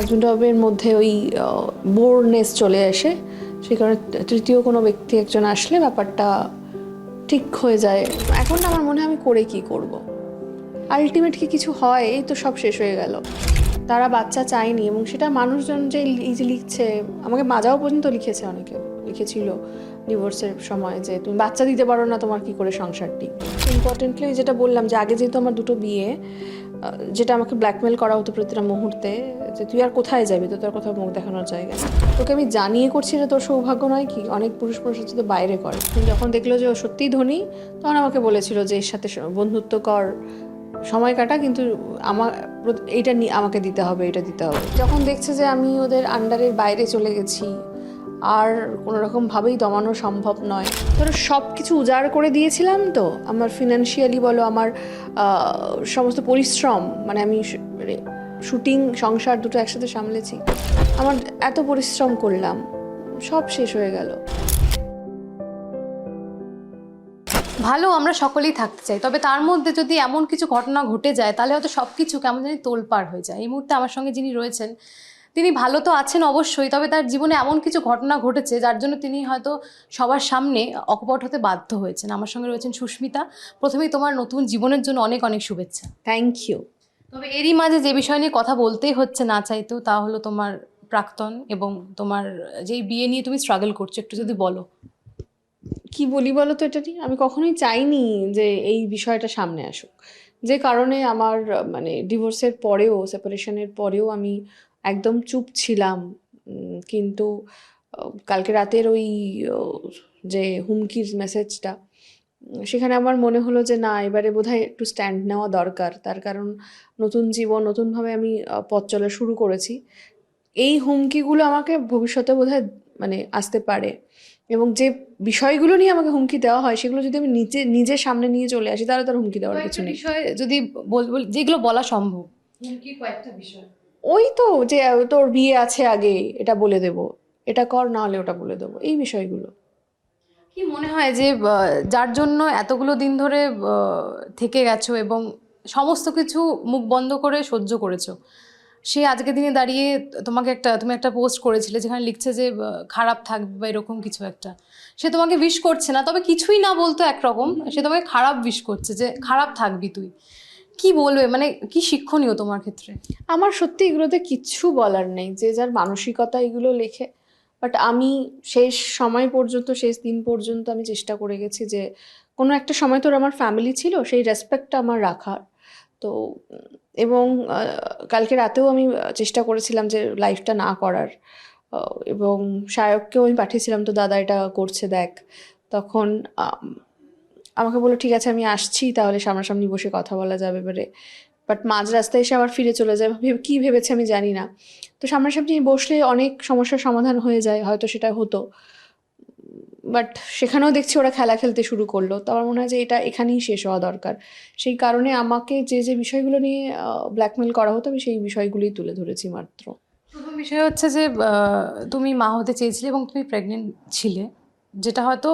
Husband ওয়াইফের মধ্যে ওই বোরনেস চলে আসে, সেই কারণে তৃতীয় কোনো ব্যক্তি একজন আসলে ব্যাপারটা ঠিক হয়ে যায়। এখন না আমার মনে হয় আমি করে কি করব, আলটিমেট কি কিছু হয়? এই তো সব শেষ হয়ে গেল। তারা বাচ্চা চায়নি এবং সেটা মানুষজন যে এই যে লিখছে, আমাকে মাজাও পর্যন্ত লিখেছে, অনেকে লিখেছিল ডিভোর্সের সময় যে তুমি বাচ্চা দিতে পারো না, তোমার কি করে সংসারটি। ইম্পর্টেন্টলি যেটা বললাম যে আগে যেহেতু আমার দুটো বিয়ে, যেটা আমাকে ব্ল্যাকমেল করা হতো প্রতিটা মুহূর্তে যে তুই আর কোথায় যাবি, তো তোর কোথাও মুখ দেখানোর জায়গা নেই। তোকে আমি জানিয়ে করছি এটা তোর সৌভাগ্য নয় কি? অনেক পুরুষ হচ্ছে তো বাইরে করে, কিন্তু যখন দেখলো যে ও সত্যিই ধনী, তখন আমাকে বলেছিল যে এর সাথে বন্ধুত্ব কর, সময় কাটা, কিন্তু আমার এইটা আমাকে দিতে হবে, এটা দিতে হবে। যখন দেখছে যে আমি ওদের আন্ডারের বাইরে চলে গেছি, আর কোনো রকমভাবেই দমানো সম্ভব নয়, ধরো সব কিছু উজাড় করে দিয়েছিলাম, তো আমার ফিনান্সিয়ালি বলো, আমার সমস্ত পরিশ্রম, মানে আমি শুটিং সংসার দুটো একসাথে সামলেছি, আমার এত পরিশ্রম করলাম, সব শেষ হয়ে গেল। ভালো আমরা সকলেই থাকতে চাই, তবে তার মধ্যে যদি এমন কিছু ঘটনা ঘটে যায় তাহলে হয়তো সব কিছু কেমন জানি তোলপাড় হয়ে যায়। এই মুহূর্তে আমার সঙ্গে যিনি রয়েছেন তিনি ভালো তো আছেন অবশ্যই, তবে তার জীবনে এমন কিছু ঘটনা ঘটেছে যার জন্য তিনি হয়তো সবার সামনে অকপট হতে বাধ্য হয়েছেন। আমার সঙ্গে রয়েছেন সুস্মিতা। প্রথমেই তোমার নতুন জীবনের জন্য অনেক অনেক শুভেচ্ছা। Thank you. তবে এরই মাঝে যে বিষয় নিয়ে কথা বলতেই হচ্ছে না চাইতেও, তা হলো তোমার প্রাক্তন এবং তোমার যেই বিয়ে নিয়ে তুমি স্ট্রাগল করছো, একটু যদি বলো। কি বলি বলো তো, এটা নিয়ে আমি কখনোই চাইনি যে এই বিষয়টা সামনে আসুক, যে কারণে আমার মানে ডিভোর্সের পরেও, সেপারেশনের পরেও আমি একদম চুপ ছিলাম। কিন্তু কালকে রাতের ওই যে হুমকির মেসেজটা, সেখানে আমার মনে হলো যে না, এবারে বোধহয় একটু স্ট্যান্ড নেওয়া দরকার। তার কারণ নতুন জীবন, নতুনভাবে আমি পথ চলা শুরু করেছি। এই হুমকিগুলো আমাকে ভবিষ্যতে বোধহয় মানে আসতে পারে, এবং যে বিষয়গুলো নিয়ে আমাকে হুমকি দেওয়া হয় সেগুলো যদি আমি নিজের সামনে নিয়ে চলে আসি, তাহলে তার হুমকি দেওয়ার কিছু নেই। বিষয় যদি যেগুলো বলা সম্ভব, হুমকির কয়েকটা বিষয়। ওই তো যে তোর বিয়ে আছে আগে, এটা বলে দেবো, এটা কর, না হলে ওটা বলে দেবো, এই বিষয়গুলো। কি মনে হয় যে যার জন্য এতগুলো দিন ধরে থেকে গেছো এবং সমস্ত কিছু মুখ বন্ধ করে সহ্য করেছো, সে আজকে দিনে দাঁড়িয়ে তুমি একটা পোস্ট করেছিলে যেখানে লিখছে যে খারাপ থাকবে বা এরকম কিছু একটা, সে তোমাকে উইশ করছে না, তবে কিছুই না বলতো একরকম, সে তোমাকে খারাপ উইশ করছে যে খারাপ থাকবি তুই, কি বলবে? মানে কি শিক্ষণীয় তোমার ক্ষেত্রে? আমার সত্যি এগুলোতে কিচ্ছু বলার নেই, যে যার মানসিকতা এগুলো লেখে। বাট আমি শেষ সময় পর্যন্ত, শেষ দিন পর্যন্ত আমি চেষ্টা করে গেছি যে কোনো একটা সময় তোর আমার ফ্যামিলি ছিল, সেই রেসপেক্টটা আমার রাখার। তো এবং কালকে রাতেও আমি চেষ্টা করেছিলাম যে লাইফটা না করার, এবং সায়ককেও আমি পাঠিয়েছিলাম, তো দাদা এটা করছে দেখ। তখন আমাকে বললো ঠিক আছে আমি আসছি, তাহলে সামনাসামনি বসে কথা বলা যাবে এবারে। বাট মাঝ রাস্তায় এসে আবার ফিরে চলে যায়, কী ভেবেছে আমি জানি না। তো সামনাসামনি বসলে অনেক সমস্যার সমাধান হয়ে যায়, হয়তো সেটা হতো। বাট সেখানেও দেখছি ওরা খেলা খেলতে শুরু করলো, তো আমার মনে হয় যে এটা এখানেই শেষ হওয়া দরকার। সেই কারণে আমাকে যে যে বিষয়গুলো নিয়ে ব্ল্যাকমেল করা হতো, আমি সেই বিষয়গুলোই তুলে ধরেছি মাত্র। প্রথম বিষয় হচ্ছে যে তুমি মা হতে চেয়েছিলে এবং তুমি প্রেগনেন্ট ছিলে, যেটা হয়তো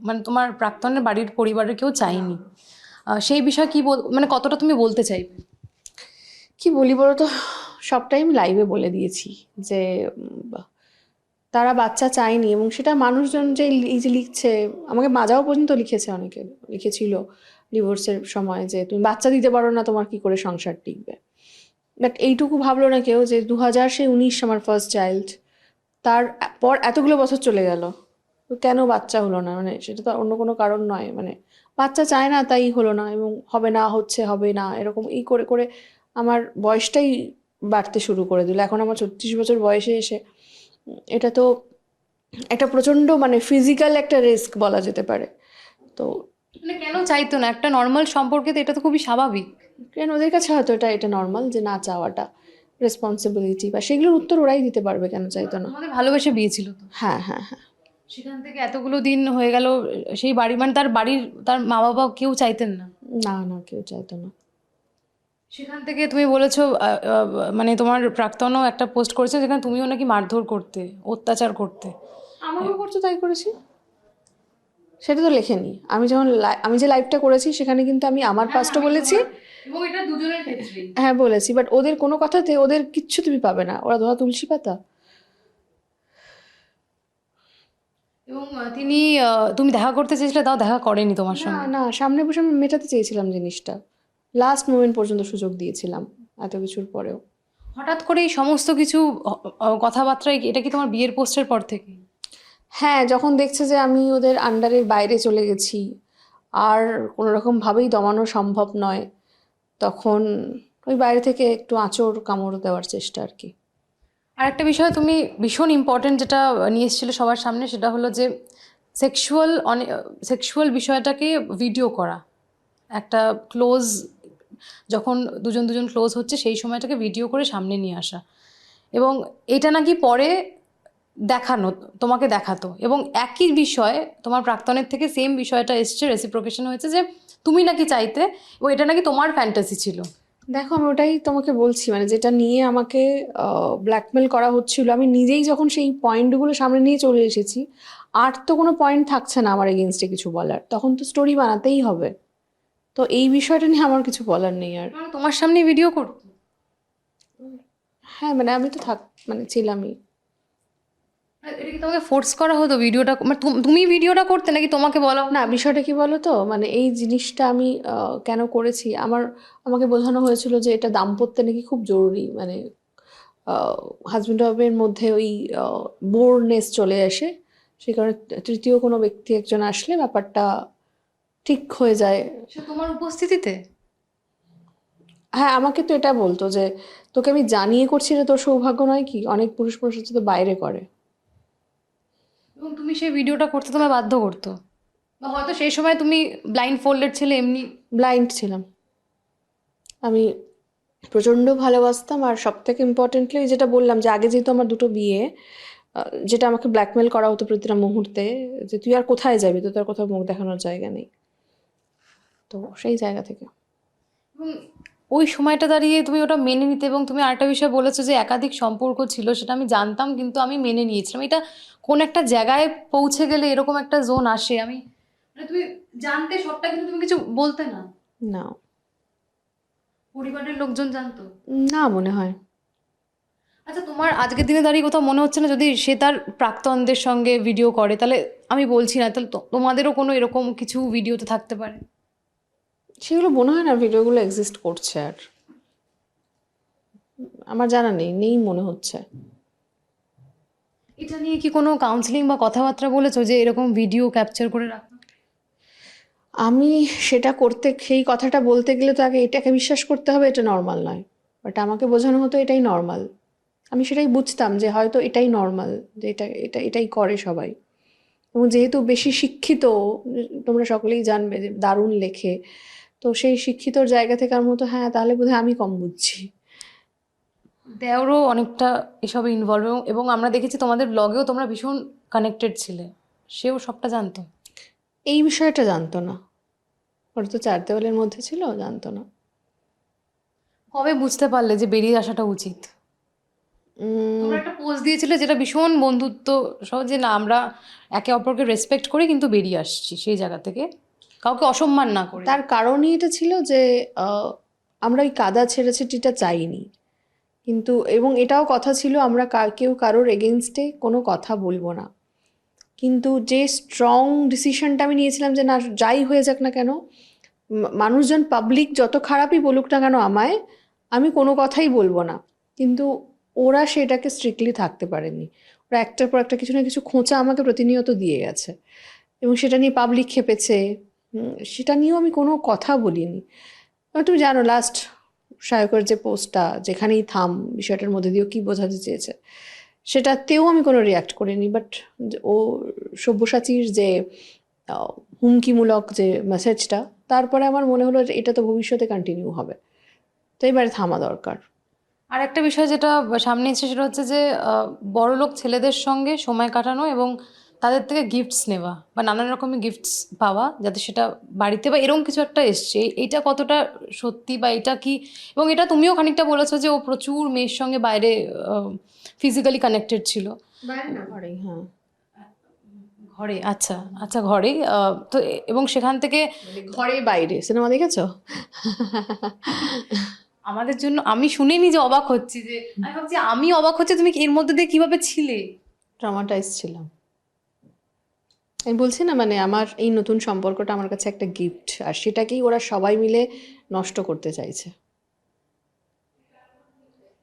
মানে তোমার প্রাক্তনের বাড়ির পরিবারের কেউ চায়নি। সেই বিষয়ে কি মানে কতটা তুমি বলতে চাইবে? কি বলি বলো তো, সবটাই আমি লাইভে বলে দিয়েছি যে তারা বাচ্চা চায়নি, এবং সেটা মানুষজন যে এই যে লিখছে, আমাকে মাজাও পর্যন্ত লিখেছে, অনেকে লিখেছিল ডিভোর্সের সময় যে তুমি বাচ্চা দিতে পারো না, তোমার কি করে সংসার টিকবে। বাট এইটুকু ভাবলো না কেউ যে 2019 আমার ফার্স্ট চাইল্ড, তারপর এতগুলো বছর চলে গেল, তো কেন বাচ্চা হলো না? মানে সেটা তো অন্য কোনো কারণ নয়, মানে বাচ্চা চায় না তাই হলো না, এবং হবে না, হচ্ছে হবে না, এরকম এই করে করে আমার বয়সটাই বাড়তে শুরু করে দিল। এখন আমার 36 বছর বয়সে এসে এটা তো একটা প্রচণ্ড মানে ফিজিক্যাল একটা রিস্ক বলা যেতে পারে। তো মানে কেন চাইতো না? একটা নর্মাল সম্পর্কে তো এটা তো খুবই স্বাভাবিক। কেন ওদের কাছে হয়তো এটা নর্মাল যে না চাওয়াটা, রেসপন্সিবিলিটি, বা সেগুলোর উত্তর ওরাই দিতে পারবে কেন চাইতো না। তোমাদের ভালোবেসে বিয়ে ছিল তো, হ্যাঁ হ্যাঁ হ্যাঁ। সেখান থেকে এতগুলো দিন হয়ে গেল, সেই বাড়ি মানে তার মা বাবা কেউ চাইতেন না? না না, কেউ চাইতো না। সেখান থেকে তুমি বলেছো মানে তোমার প্রাক্তনও একটা পোস্ট করেছে যেখানে তুমিও নাকি মারধর করতে, অত্যাচার করতে। আমাকেও করছো, তাই করেছি, সেটা তো লেখেনি। আমি যখন আমি যে লাইভটা করেছি সেখানে কিন্তু আমি আমার পাস্টও বলেছি, এবং এটা দুজনের ক্ষেত্রেই। হ্যাঁ বলেছি, বাট ওদের কোনো কথাতে ওদের কিচ্ছু তুমি পাবে না, ওরা ধরা তুলসী পাতা। এবং তিনি তুমি দেখা করতে চেয়েছিলে, তাও দেখা করেনি তোমার না সঙ্গে। না, সামনে বসে আমি মেটাতে চেয়েছিলাম জিনিসটা, লাস্ট মোমেন্ট পর্যন্ত সুযোগ দিয়েছিলাম এত কিছুর পরেও। হঠাৎ করে এই সমস্ত কিছু কথাবার্তায় এটা কি তোমার বিয়ের পোস্টের পর থেকে? হ্যাঁ, যখন দেখছে যে আমি ওদের আন্ডারের বাইরে চলে গেছি, আর কোনো রকমভাবেই দমানো সম্ভব নয়, তখন ওই বাইরে থেকে একটু আঁচড় কামড় দেওয়ার চেষ্টা আর কি। আর একটা বিষয় তুমি ভীষণ ইম্পর্টেন্ট যেটা নিয়ে এসেছিলে সবার সামনে, সেটা হলো যে সেক্সুয়াল বিষয়টাকে ভিডিও করা। একটা ক্লোজ, যখন দুজন দুজন ক্লোজ হচ্ছে সেই সময়টাকে ভিডিও করে সামনে নিয়ে আসা, এবং এটা নাকি পরে দেখানো, তোমাকে দেখাতো, এবং একই বিষয় তোমার প্রাক্তনের থেকে সেম বিষয়টা এসছে, রেসিপ্রোকেশন হয়েছে যে তুমি নাকি চাইতে, এবং এটা নাকি তোমার ফ্যান্টাসি ছিল। দেখো, আমি ওটাই তোমাকে বলছি, মানে যেটা নিয়ে আমাকে ব্ল্যাকমেল করা হচ্ছিল, আমি নিজেই যখন সেই পয়েন্টগুলো সামনে নিয়ে চলে এসেছি, আর তো কোনো পয়েন্ট থাকছে না আমার এগেনস্টে কিছু বলার, তখন তো স্টোরি বানাতেই হবে। তো এই বিষয়টা নিয়ে আমার কিছু বলার নেই আর। মানে তোমার সামনে ভিডিও করতো? হ্যাঁ মানে আমি তো মানে ছিলামই। এটা কি তোমাকে ফোর্স করা হতো ভিডিওটা, মানে তুমি ভিডিওটা করতে নাকি তোমাকে বলা হতো? না, বিষয়টা কি বলো তো, মানে এই জিনিসটা আমি কেন করেছি, আমাকে বোঝানো হয়েছিল যে এটা দাম্পত্যে নাকি খুব জরুরি, মানে হাজব্যান্ড ওয়াইফের মধ্যে ওই বোরনেস চলে আসে, সে কারণে তৃতীয় কোনো ব্যক্তি একজন আসলে ব্যাপারটা ঠিক হয়ে যায়। সে তোমার উপস্থিতিতে? হ্যাঁ, আমাকে তো এটা বলতো যে তোকে আমি জানিয়ে করছি, এটা তোর সৌভাগ্য নয় কি, অনেক পুরুষ পুরুষ হচ্ছে তো বাইরে করে। এবং তুমি সেই ভিডিওটা করতে তোমায় বাধ্য করতো, বা হয়তো সেই সময় তুমি ব্লাইন্ড ফোল্ডেড ছেলে, এমনি। ব্লাইন্ড ছিলাম আমি, প্রচণ্ড ভালোবাসতাম, আর সব থেকে ইম্পর্টেন্টলি যেটা বললাম যে আগে যেহেতু আমার দুটো বিয়ে, যেটা আমাকে ব্ল্যাকমেল করা হতো প্রতিটা মুহূর্তে, যে তুই আর কোথায় যাবি, তো তোর কোথাও মুখ দেখানোর জায়গা নেই, তো সেই জায়গা থেকে। এবং ওই সময়টা দাঁড়িয়ে তুমি ওটা মেনে নিতে, এবং তুমি আরেকটা বিষয় বলেছো যে একাধিক সম্পর্ক ছিল, সেটা আমি জানতাম কিন্তু আমি মেনে নিয়েছিলাম। এটা কোন একটা জায়গায় পৌঁছে গেলে এরকম একটা জোন আসে, আমি মানে তুমি জানতে সবটা কিন্তু তুমি কিছু বলতে না? না, পরিবারের লোকজন জানতো? না মনে হয়। আচ্ছা, তোমার আজকের দিনে দাঁড়িয়ে কোথাও মনে হচ্ছে না যদি সে তার প্রাক্তনদের সঙ্গে ভিডিও করে, তাহলে আমি বলছি না, তাহলে তোমাদেরও কোনো এরকম কিছু ভিডিওতে থাকতে পারে? সেগুলো মনে হয় না ভিডিওগুলো এক্সিস্ট করছে, আর আমার জানা নেই মনে হচ্ছে। এটা নিয়ে কি কোনো কাউন্সিলিং বা কথাবার্তা বলেছো যে এরকম ভিডিও ক্যাপচার করে রাখো? আমি সেটা করতে, সেই কথাটা বলতে গেলে তো আগে এটাকে বিশ্বাস করতে হবে এটা নর্মাল নয়, বাট আমাকে বোঝানো হতো এটাই নর্মাল। আমি সেটাই বুঝতাম যে হয়তো এটাই নর্মাল, যে এটাই করে সবাই। এবং যেহেতু বেশি শিক্ষিত, তোমরা সকলেই জানবে যে দারুণ লেখে, তো সেই শিক্ষিতর জায়গা থেকে আমার মতো, হ্যাঁ তাহলে বোধহয় আমি কম বুঝছি। দেওরও অনেকটা এসবে ইনভলভ, এবং আমরা দেখেছি তোমাদের ব্লগেও তোমরা ভীষণ কানেক্টেড ছিলে, সেও সবটা জানতো? এই বিষয়টা জানতো না, ওরা তো চার দেওয়ালের মধ্যে ছিল, জানতো না। কবে বুঝতে পারলে যে বেরিয়ে আসাটা উচিত? তোমরা একটা পোস্ট দিয়েছিলে যেটা ভীষণ বন্ধুত্ব সহ, যে না আমরা একে অপরকে রেসপেক্ট করি কিন্তু বেরিয়ে আসছি সেই জায়গা থেকে, কাউকে অসম্মান না করে। তার কারণই এটা ছিল যে আমরা ওই কাদা ছেড়াছেড়িটা চাইনি, কিন্তু এবং এটাও কথা ছিল আমরা কেউ কারোর এগেনস্টে কোনো কথা বলবো না, কিন্তু যে স্ট্রং ডিসিশনটা আমি নিয়েছিলাম যে না, যাই হয়ে যাক না কেন, মানুষজন পাবলিক যত খারাপই বলুক না কেন আমায়, আমি কোনো কথাই বলবো না। কিন্তু ওরা সেটাকে স্ট্রিক্টলি থাকতে পারেনি, ওরা একটার পর একটা কিছু না কিছু খোঁচা আমাকে প্রতিনিয়ত দিয়ে গেছে, এবং সেটা নিয়ে পাবলিক খেপেছে, সেটা নিয়েও আমি কোনো কথা বলিনি। এবার তুমি জানো লাস্ট সায়কের যে পোস্টটা, যেখানেই থাম বিষয়টার মধ্যে দিয়েও কী বোঝাতে চেয়েছে, সেটাতেও আমি কোনো রিয়াক্ট করিনি, বাট ও সব্যসাচীর যে হুমকিমূলক যে মেসেজটা, তারপরে আমার মনে হলো যে এটা তো ভবিষ্যতে কন্টিনিউ হবে, তো এবারে থামা দরকার। আর একটা বিষয় যেটা সামনে এসেছে সেটা হচ্ছে যে বড়লোক ছেলেদের সঙ্গে সময় কাটানো এবং তাদের থেকে গিফটস নেওয়া বা নানান রকমের গিফটস পাওয়া, যাতে সেটা বাড়িতে বা এরকম কিছু একটা এসছে, এইটা কতটা সত্যি বা এটা কি? এবং এটা তুমিও খানিকটা বলেছো যে ও প্রচুর মেয়ের সঙ্গে বাইরে ফিজিক্যালি কানেক্টেড ছিল। বাইরে না ঘরেই, হ্যাঁ। ঘরে, আচ্ছা আচ্ছা, ঘরে তো এবং সেখান থেকে মানে ঘরে বাইরে সিনেমা দেখেছো? আমাদের জন্য, আমি শুনে নিজে অবাক হচ্ছি, যে আমি ভাবছি আমি অবাক হচ্ছি তুমি এর মধ্যে দিয়ে কিভাবে ছিলে। ট্রমাটাইজ ছিলাম। আমি বলছি না, মানে আমার এই নতুন সম্পর্কটা আমার কাছে একটা গিফট, আর সেটাকেই ওরা সবাই মিলে নষ্ট করতে চাইছে।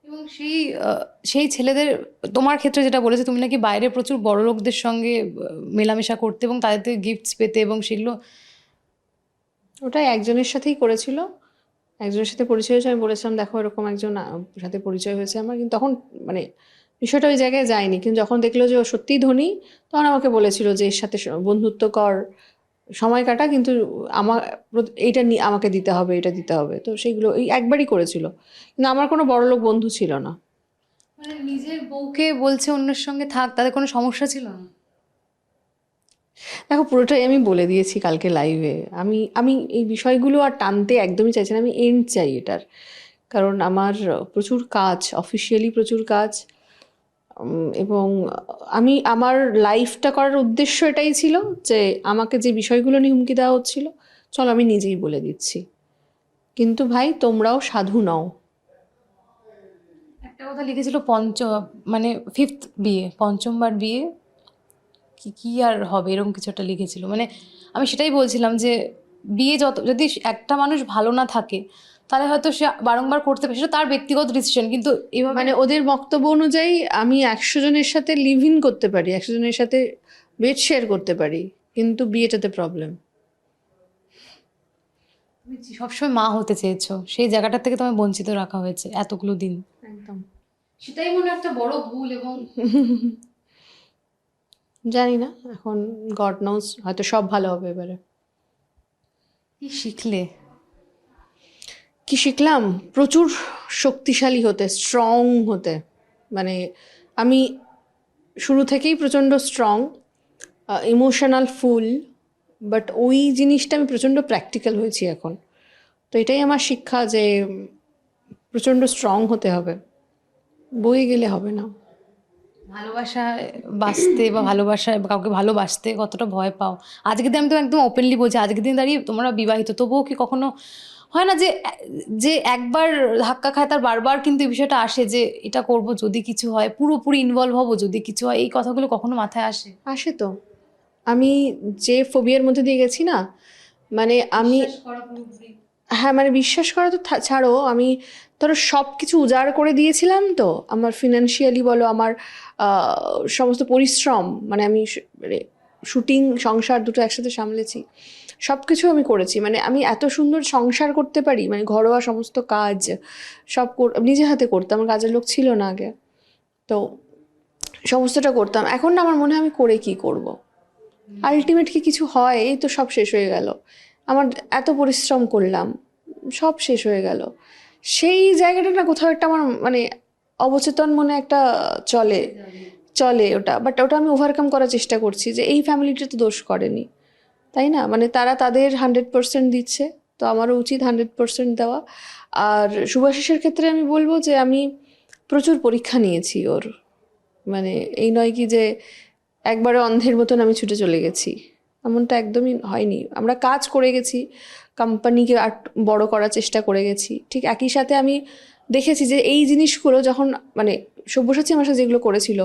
এবং সেই ছেলেদের, তোমার ক্ষেত্রে যেটা বলেছে, তুমি নাকি বাইরে প্রচুর বড় লোকদের সঙ্গে মেলামেশা করতে এবং তাদের থেকে গিফটস পেতে, এবং সেগুলো ওটা একজনের সাথেই করেছিল, একজনের সাথে পরিচয় হয়েছে। আমি বলেছিলাম দেখো এরকম একজন সাথে পরিচয় হয়েছে আমার, কিন্তু তখন মানে বিষয়টা ওই জায়গায় যায়নি। কিন্তু যখন দেখলো যে ও সত্যিই ধনী, তখন আমাকে বলেছিল যে এর সাথে বন্ধুত্ব কর, সময় কাটা, কিন্তু আমার এইটা আমাকে দিতে হবে, এটা দিতে হবে। তো সেইগুলো এই একবারই করেছিল, কিন্তু আমার কোনো বড়লোক বন্ধু ছিল না। মানে নিজের বউকে বলছে অন্যের সঙ্গে থাক, তাদের কোনো সমস্যা ছিল না? দেখো পুরোটাই আমি বলে দিয়েছি কালকে লাইভে। আমি আমি এই বিষয়গুলো আর টানতে একদমই চাইছি না, আমি এন্ড চাই এটার। কারণ আমার প্রচুর কাজ, অফিসিয়ালি প্রচুর কাজ, এবং আমি আমার লাইফটা করার উদ্দেশ্য এটাই ছিল যে আমাকে যে বিষয়গুলো নিয়ে হুমকি দেওয়া হচ্ছিল, চলো আমি নিজেই বলে দিচ্ছি। কিন্তু ভাই তোমরাও সাধু নও। একটা কথা লিখেছিল মানে ফিফথ বিয়ে, পঞ্চমবার বিয়ে, কি কি আর হবে, এরকম কিছু একটা লিখেছিল। মানে আমি সেটাই বলছিলাম যে বিয়ে যদি একটা মানুষ ভালো না থাকে, তাহলে হয়তো সে বারংবার করতে পারে, সেটা তার ব্যক্তিগত ডিসিশন, কিন্তু এভাবে মানে ওদের বক্তব্য অনুযায়ী আমি 100 জনের সাথে লিভ ইন করতে পারি, 100 জনের সাথে বেড শেয়ার করতে পারি, কিন্তু বিয়েটাতে প্রবলেম। তুমি সবসময় মা হতে চেয়েছো, সেই জায়গাটা থেকে তোমায় বঞ্চিত রাখা হয়েছে এতগুলো দিন। একদম। সেটাই মনে হয় একটা বড় ভুল। এবং জানি না, এখন গড নোজ, হয়তো সব ভালো হবে এবারে। কি শিখলে? কি শিখলাম? প্রচুর শক্তিশালী হতে, স্ট্রং হতে। মানে আমি শুরু থেকেই প্রচণ্ড স্ট্রং, ইমোশনাল ফুল, বাট ওই জিনিসটা আমি প্রচণ্ড প্র্যাকটিক্যাল হয়েছি এখন। তো এটাই আমার শিক্ষা, যে প্রচণ্ড স্ট্রং হতে হবে, বয়ে গেলে হবে না। ভালোবাসায় বাঁচতে বা ভালোবাসায় বা কাউকে ভালোবাসতে কতটা ভয় পাও? আজকের দিন আমি তো একদম ওপেনলি বলছি, আজকের দিন দাঁড়িয়ে তোমরা বিবাহিত, তবুও কি কখনো হয় না যে যে একবার ধাক্কা খায় তার বারবার কিন্তু এই বিষয়টা আসে যে এটা করব যদি কিছু হয়, পুরোপুরি ইনভলভ হব যদি কিছু হয়, এই কথাগুলো কখনো মাথায় আসে? আসে তো। আমি যে ফোবিয়ার মধ্যে দিয়ে গেছি না, মানে আমি, বিশ্বাস করা পুরোপুরি। হ্যাঁ মানে বিশ্বাস করা তো ছাড়ো, আমি ধরো সব কিছু উজাড় করে দিয়েছিলাম। তো আমার ফিনান্সিয়ালি বলো, আমার সমস্ত পরিশ্রম, মানে আমি মানে শুটিং সংসার দুটো একসাথে সামলেছি, সব কিছু আমি করেছি। মানে আমি এত সুন্দর সংসার করতে পারি, মানে ঘরোয়া সমস্ত কাজ সব নিজে হাতে করতাম, আমার কাজের লোক ছিল না আগে। তো সমস্তটা করতাম। এখন না আমার মনে হয় আমি করে কি করব, আলটিমেট কি কিছু হয়? এই তো সব শেষ হয়ে গেল, আমার এত পরিশ্রম করলাম, সব শেষ হয়ে গেল। সেই জায়গাটা না কোথাও একটা আমার মানে অবচেতন মনে একটা চলে, চলে ওটা। বাট ওটা আমি ওভারকাম করার চেষ্টা করছি, যে এই ফ্যামিলিটা তো দোষ করেনি, তাই না? মানে তারা তাদের 100% দিচ্ছে, তো আমারও উচিত 100% দেওয়া। আর শুভাশিসের ক্ষেত্রে আমি বলবো যে আমি প্রচুর পরীক্ষা নিয়েছি ওর। মানে এই নয় কি যে একবারে অন্ধের মতন আমি ছুটে চলে গেছি, এমনটা একদমই হয়নি। আমরা কাজ করে গেছি, কোম্পানিকে আর বড় করার চেষ্টা করে গেছি। ঠিক একই সাথে আমি দেখেছি যে এই জিনিসগুলো যখন মানে সব্যসাচী আমার সাথে যেগুলো করেছিল,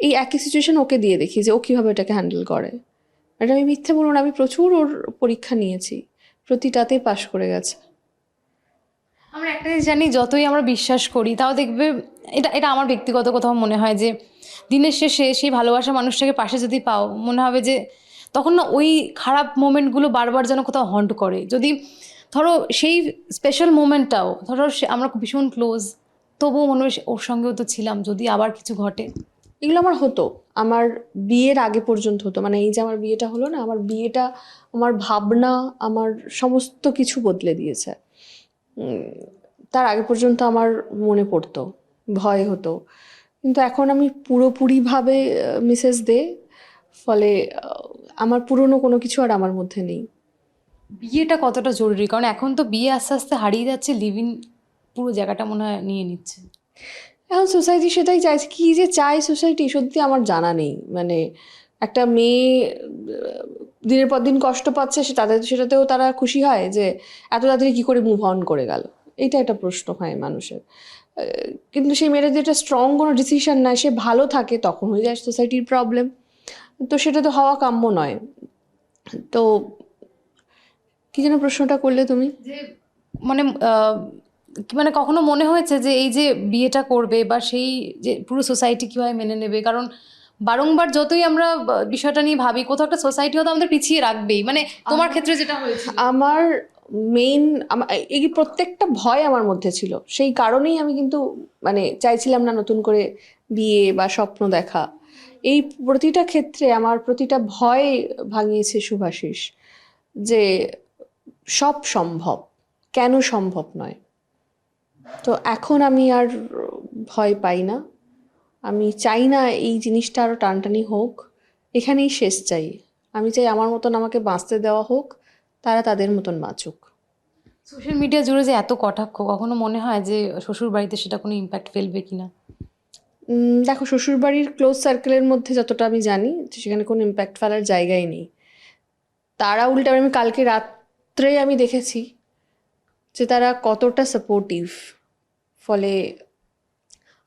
এই একই সিচুয়েশন ওকে দিয়ে দেখি যে ও কীভাবে এটাকে হ্যান্ডেল করে। এটা আমি মিথ্যে বলবো না, আমি প্রচুর ওর পরীক্ষা নিয়েছি, প্রতিটাতেই পাশ করে গেছে। আমরা একটা জিনিস জানি, যতই আমরা বিশ্বাস করি তাও দেখবে, এটা এটা আমার ব্যক্তিগত কোথাও মনে হয় যে দিনের শেষে সেই ভালোবাসা মানুষটাকে পাশে যদি পাও, মনে হবে যে তখন না ওই খারাপ মোমেন্টগুলো বারবার যেন কোথাও হন্ট করে। যদি ধরো সেই স্পেশাল মোমেন্টটাও, ধরো আমরা ভীষণ ক্লোজ, তবুও মনে হয় ওর সঙ্গেও তো ছিলাম, যদি আবার কিছু ঘটে। এগুলো আমার হতো, আমার বিয়ের আগে পর্যন্ত হতো। মানে এই যে আমার বিয়েটা হলো না, আমার বিয়েটা আমার ভাবনা, আমার সমস্ত কিছু বদলে দিয়েছে। তার আগে পর্যন্ত আমার মনে পড়তো, ভয় হতো, কিন্তু এখন আমি পুরোপুরিভাবে মিসেস দে। ফলে আমার পুরনো কোনো কিছু আর আমার মধ্যে নেই। বিয়েটা কতটা জরুরি, কারণ এখন তো বিয়ে আস্তে আস্তে হারিয়ে যাচ্ছে, লিভিং পুরো জায়গাটা মনে হয় নিয়ে নিচ্ছে। এখন সোসাইটি সেটাই চাইছে, কি যে চাই সোসাইটি সত্যি আমার জানা নেই। মানে একটা মেয়ে দিনের পর দিন কষ্ট পাচ্ছে, সেটাতেও তারা খুশি হয় যে এত তাড়াতাড়ি কী করে মুভ অন করে গেল। এইটা একটা প্রশ্ন হয় মানুষের। কিন্তু সেই মেয়েটা যদি একটা স্ট্রং কোনো ডিসিশন নেয়, সে ভালো থাকে, তখন হয়ে যায় সোসাইটির প্রবলেম। তো সেটা তো হওয়া কাম্য নয়। তো কি যেন প্রশ্নটা করলে তুমি? যে মানে মানে কখনো মনে হয়েছে যে এই যে বিয়েটা করবে বা সেই যে পুরো সোসাইটি কীভাবে মেনে নেবে? কারণ বারংবার যতই আমরা বিষয়টা নিয়ে ভাবি, কোথাও একটা সোসাইটি হয়তো আমাদের পিছিয়ে রাখবেই। মানে তোমার ক্ষেত্রে যেটা হয়েছিল। আমার মেইন এই প্রত্যেকটা ভয় আমার মধ্যে ছিল, সেই কারণেই আমি কিন্তু মানে চাইছিলাম না নতুন করে বিয়ে বা স্বপ্ন দেখা। এই প্রতিটা ক্ষেত্রে আমার প্রতিটা ভয় ভাঙিয়েছে শুভাশিস, যে সব সম্ভব, কেন সম্ভব নয়। তো এখন আমি আর ভয় পাই না। আমি চাই না এই জিনিসটা আরও টানটানি হোক, এখানেই শেষ চাই। আমি চাই আমার মতন আমাকে বাঁচতে দেওয়া হোক, তারা তাদের মতন বাঁচুক। সোশ্যাল মিডিয়া জুড়ে যে এত কটাক্ষ, কখনো মনে হয় যে শ্বশুর বাড়িতে সেটা কোনো ইম্প্যাক্ট ফেলবে কিনা? দেখো, শ্বশুরবাড়ির ক্লোজ সার্কেলের মধ্যে যতটা আমি জানি, সেখানে কোনো ইম্প্যাক্ট ফেলার জায়গাই নেই। তারা উল্টে, আমি কালকে রাত্রে আমি দেখেছি যে তারা কতটা সাপোর্টিভ। ফলে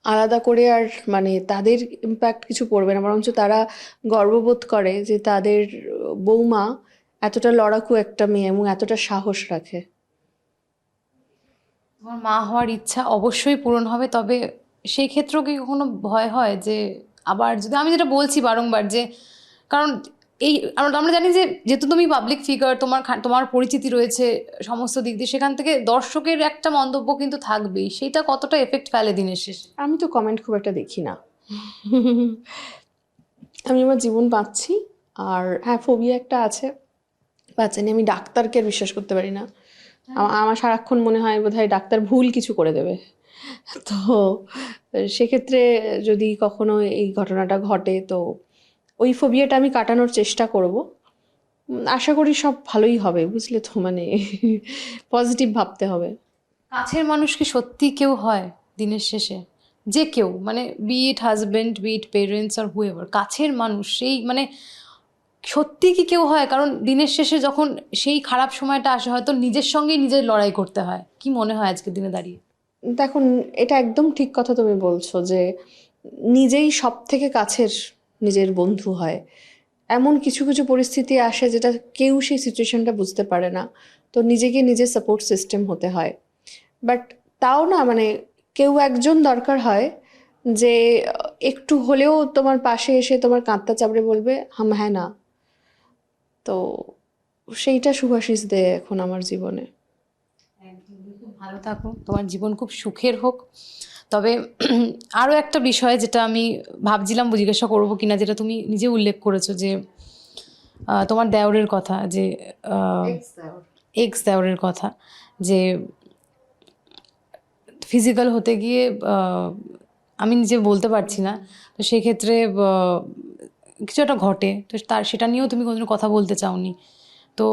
আলাদা করে আর মানে তাদের ইম্প্যাক্ট কিছু পড়বে না, বরঞ্চ তারা গর্ববোধ করে যে তাদের বৌমা এতটা লড়াকু একটা মেয়ে এবং এতটা সাহস রাখে। তোমার মা হওয়ার ইচ্ছা অবশ্যই পূরণ হবে, তবে সেই ক্ষেত্রেও কি কখনো ভয় হয় যে আবার যদি, আমি যেটা বলছি বারংবার, যে কারণ এই আমরা জানি যে যেহেতু তুমি পাবলিক ফিগার, তোমার পরিচিতি রয়েছে সমস্ত দিক দিয়ে, সেখান থেকে দর্শকের একটা মন্তব্য কিন্তু থাকবেই। সেটা কতটা এফেক্ট ফেলে দিনের শেষে? আমি তো কমেন্ট খুব একটা দেখি না। আমি আমার জীবন বাঁচছি। আর হ্যাঁ, ফোবিয়া একটা আছে, বাচ্চা নিয়ে। আমি ডাক্তারকে আর বিশ্বাস করতে পারি না। আমার সারাক্ষণ মনে হয় বোধহয় ডাক্তার ভুল কিছু করে দেবে। তো সেক্ষেত্রে যদি কখনো এই ঘটনাটা ঘটে, তো ওই ফোবিয়াটা আমি কাটানোর চেষ্টা করব। আশা করি সব ভালোই হবে, বুঝলে তো, মানে পজিটিভ ভাবতে হবে। কাছের মানুষ কি সত্যি কেউ হয় দিনের শেষে? যে কেউ, মানে be it husband, be it parents আর হুএভার, কাছের মানুষ সেই মানে সত্যি কি কেউ হয়? কারণ দিনের শেষে যখন সেই খারাপ সময়টা আসে, হয়তো নিজের সঙ্গেই নিজের লড়াই করতে হয়। কি মনে হয় আজকের দিনে দাঁড়িয়ে? দেখুন, এটা একদম ঠিক কথা তুমি বলছো যে নিজেই সব থেকে কাছের নিজের বন্ধু হয়। এমন কিছু কিছু পরিস্থিতি আসে যেটা কেউ সেই সিচুয়েশনটা বুঝতে পারে না, তো নিজেকে নিজের সাপোর্ট সিস্টেম হতে হয়। বাট তাও না, মানে কেউ একজন দরকার হয় যে একটু হলেও তোমার পাশে এসে তোমার কাঁধটা চাপড়ে বলবে হাম হ্যাঁ না। তো সেইটা শুভাশিস দে এখন আমার জীবনে। খুব ভালো থাকো, তোমার জীবন খুব সুখের হোক। তবে আরও একটা বিষয় যেটা আমি ভাবছিলাম জিজ্ঞাসা করবো কিনা, যেটা তুমি নিজে উল্লেখ করেছো যে তোমার দেওরের কথা, যে এক্স দেওরের কথা, যে ফিজিক্যাল হতে গিয়ে আমি নিজে বলতে পারছি না, তো সেক্ষেত্রে কিছু একটা ঘটে, তো সেটা নিয়েও তুমি কোনোদিন কথা বলতে চাওনি। তো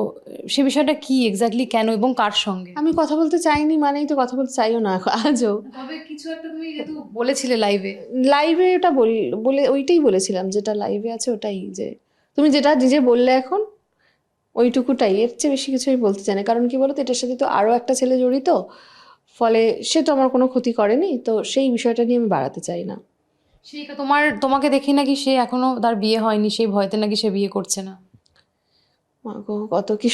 সে বিষয়টা কি এক্স্যাক্টলি, কেন এবং কার সঙ্গে? আমি কথা বলতে চাইনি মানেই তো কথা বলতে চাইও না আজও। তবে কিছু একটা তুমি যেহেতু বলেছিলে লাইভে। লাইভে ওটা বলে ওইটাই বলেছিলাম, যেটা লাইভে আছে ওটাই, যে তুমি যেটা নিজে বললে এখন ওইটুকুটাই, এর চেয়ে বেশি কিছু আমি বলতে চাই না। কারণ কি বলতো, এটার সাথে তো আরও একটা ছেলে জড়িত। ফলে সে তো আমার কোনো ক্ষতি করেনি, তো সেই বিষয়টা নিয়ে আমি বাড়াতে চাই না। সেই তোমাকে দেখে নাকি সে এখনো তার বিয়ে হয়নি, সেই ভয়তে নাকি সে বিয়ে করছে না। মা গো, কত কি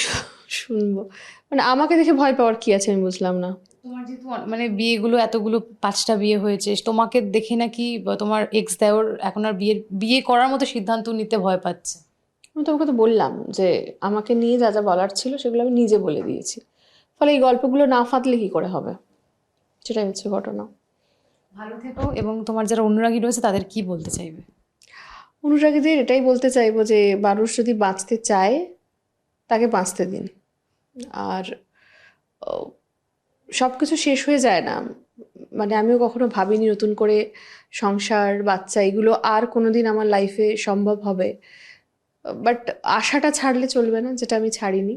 শুনবো। মানে আমাকে দেখে ভয় পাওয়ার কি আছে, আমি বুঝলাম না। তোমার যেহেতু মানে বিয়েগুলো এতগুলো 5টা বিয়ে হয়েছে, তোমাকে দেখে নাকি তোমার এক্স দেওর এখন আর বিয়ে করার মতো সিদ্ধান্ত নিতে ভয় পাচ্ছে। আমি তোমাকে তো বললাম যে আমাকে নিয়ে যা যা বলার ছিল সেগুলো আমি নিজে বলে দিয়েছি। ফলে এই গল্পগুলো না ফাটলে কি করে হবে, সেটাই হচ্ছে ঘটনা। ভালো থেকো, এবং তোমার যারা অনুরাগী রয়েছে তাদের কি বলতে চাইবে? অনুরাগীদের এটাই বলতে চাইবো যে মানুষ যদি বাঁচতে চায় তাকে বাঁচতে দিন। আর সব কিছু শেষ হয়ে যায় না। মানে আমিও কখনো ভাবিনি নতুন করে সংসার, বাচ্চা, এগুলো আর কোনোদিন আমার লাইফে সম্ভব হবে। বাট আশাটা ছাড়লে চলবে না, যেটা আমি ছাড়িনি।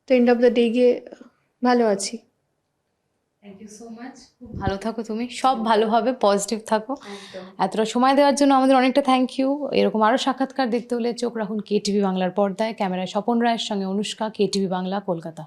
তো এন্ড অফ দ্য ডে গিয়ে ভালো আছি। Thank you so much. খুব ভালো থাকো তুমি, সব ভালো হবে, পজিটিভ থাকো। এতটা সময় দেওয়ার জন্য আমাদের অনেকটা থ্যাংক ইউ। এরকম আরও সাক্ষাৎকার দেখতে হলে চোখ রাখুন KTV বাংলার পর্দায়। ক্যামেরায় স্বপন রায়ের সঙ্গে অনুষ্কা, KTV বাংলা, কলকাতা।